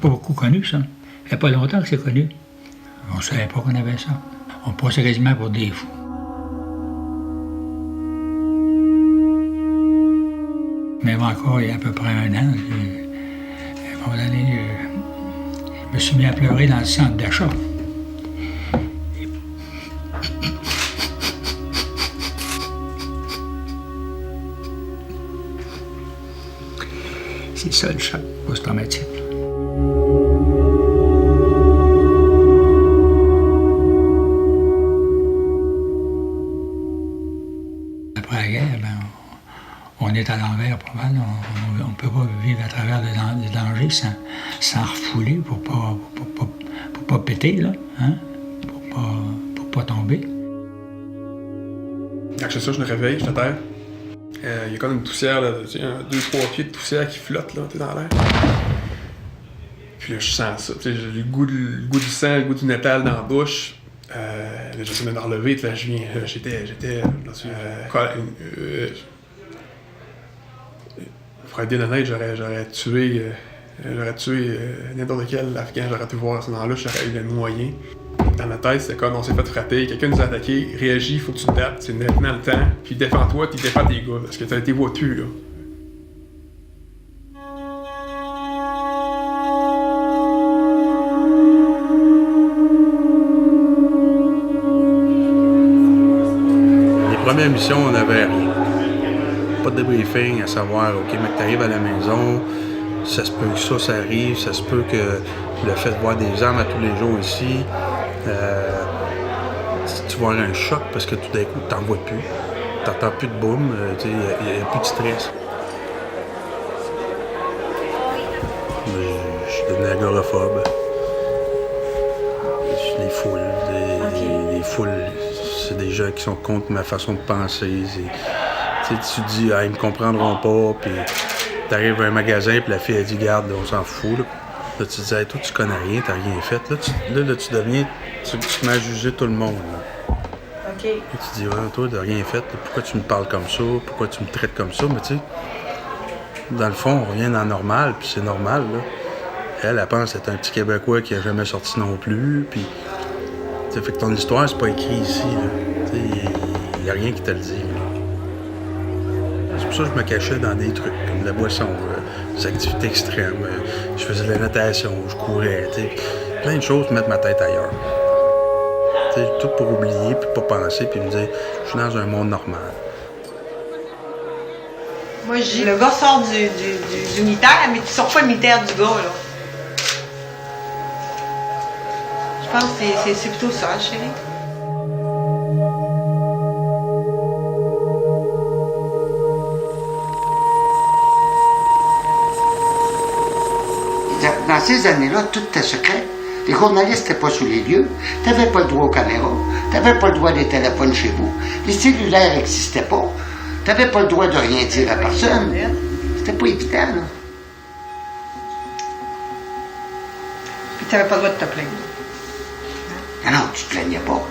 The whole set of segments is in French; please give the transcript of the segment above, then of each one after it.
pas beaucoup connu, ça. Il n'y a pas longtemps que c'est connu. On ne savait pas qu'on avait ça. On passait quasiment pour des fous. Même encore, il y a à peu près un an, à un moment donné, je me suis mis à pleurer dans le centre d'achat. C'est ça le choc post-traumatique. Après la guerre, on est à l'envers pas mal. On ne peut pas vivre à travers des dangers sans refouler pour pas péter, là, hein? Pour pas tomber. Quand je fais ça, je me réveille, je suis à terre. Il y a comme une poussière, 2-3 pieds de poussière qui flotte là, dans l'air. Puis là, je sens ça. J'ai le goût du sang, le goût du métal dans la bouche. J'essaie de me relever, là, j'étais. Pour être bien honnête, j'aurais tué n'importe quel Afghan, j'aurais pu voir à ce moment-là, j'aurais eu le noyer. Dans ma tête, c'était comme on s'est fait frapper, quelqu'un nous a attaqué, réagis, faut que tu te battes, c'est maintenant le temps, puis défends-toi, puis défends tes gars, parce que t'as été voitu, là. Les premières missions, on n'avait rien. Pas de débriefing à savoir, OK, mec, t'arrives à la maison, ça se peut que ça arrive, ça se peut que le fait de voir des armes à tous les jours ici, tu vas avoir un choc parce que tout d'un coup, t'en vois plus. T'entends plus de boom, il n'y a plus de stress. Je suis devenu agoraphobe. Les foules, c'est des gens qui sont contre ma façon de penser. Tu te dis, ils me comprendront pas, puis t'arrives à un magasin, puis la fille, elle dit, garde, on s'en fout. Là, tu te dis, hey, toi, tu connais rien, t'as rien fait. Là, tu deviens, tu te mets à juger tout le monde. Là. OK. Et tu te dis, ouais, toi, t'as rien fait. Là, pourquoi tu me parles comme ça? Pourquoi tu me traites comme ça? Mais tu sais, dans le fond, on revient dans le normal, puis c'est normal. Là. Elle pense que c'est un petit Québécois qui a jamais sorti non plus. Puis, fait que ton histoire, c'est pas écrit ici. Il n'y a rien qui te le dit. Là. C'est pour ça que je me cachais dans des trucs, comme la boisson, des activités extrêmes. Je faisais de la natation, je courais, plein de choses pour mettre ma tête ailleurs. Tout pour oublier, puis pas penser, puis me dire, je suis dans un monde normal. Moi, je dis, le gars sort du militaire, mais tu sors pas le militaire du gars, là. Je pense que c'est plutôt ça, chérie. Dans ces années-là, tout était secret. Les journalistes n'étaient pas sur les lieux. Tu n'avais pas le droit aux caméras. Tu n'avais pas le droit des téléphones chez vous. Les cellulaires n'existaient pas. Tu n'avais pas le droit de rien dire à personne. C'était pas évident, là. Puis tu n'avais pas le droit de te plaindre. Ah non, tu te plaignais pas.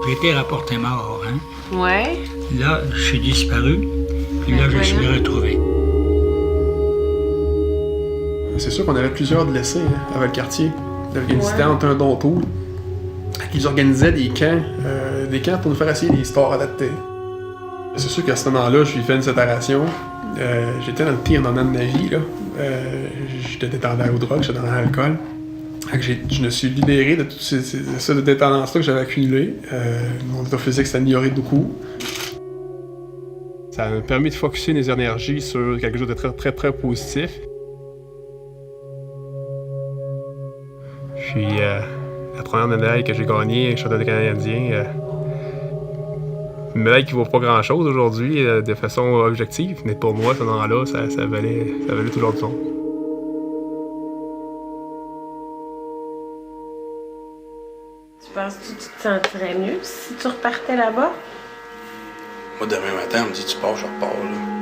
J'ai été rapporté mort, hein. Ouais. Là, je suis disparu, puis là, je suis retrouvé. C'est sûr qu'on avait plusieurs blessés hein, avec le quartier. L'Afghanistan, on était un don tour. Ils organisaient des camps pour nous faire essayer des sports adaptés. C'est sûr qu'à ce moment-là, je vivais une séparation. J'étais dans le pire moment de ma vie. Là. J'étais dépendant aux drogues, j'étais dans l'alcool. Je me suis libéré de toute cette dépendance-là que j'avais accumulée. Mon état physique s'est amélioré beaucoup. Ça m'a permis de focusser mes énergies sur quelque chose de très, très, très positif. Puis, la première médaille que j'ai gagnée, championnat canadien, une médaille qui vaut pas grand-chose aujourd'hui, de façon objective, mais pour moi, ce moment-là, ça valait tout l'or du monde. Tu penses que tu te sentirais mieux si tu repartais là-bas? Moi, demain matin, on me dit, tu pars, je repars, là.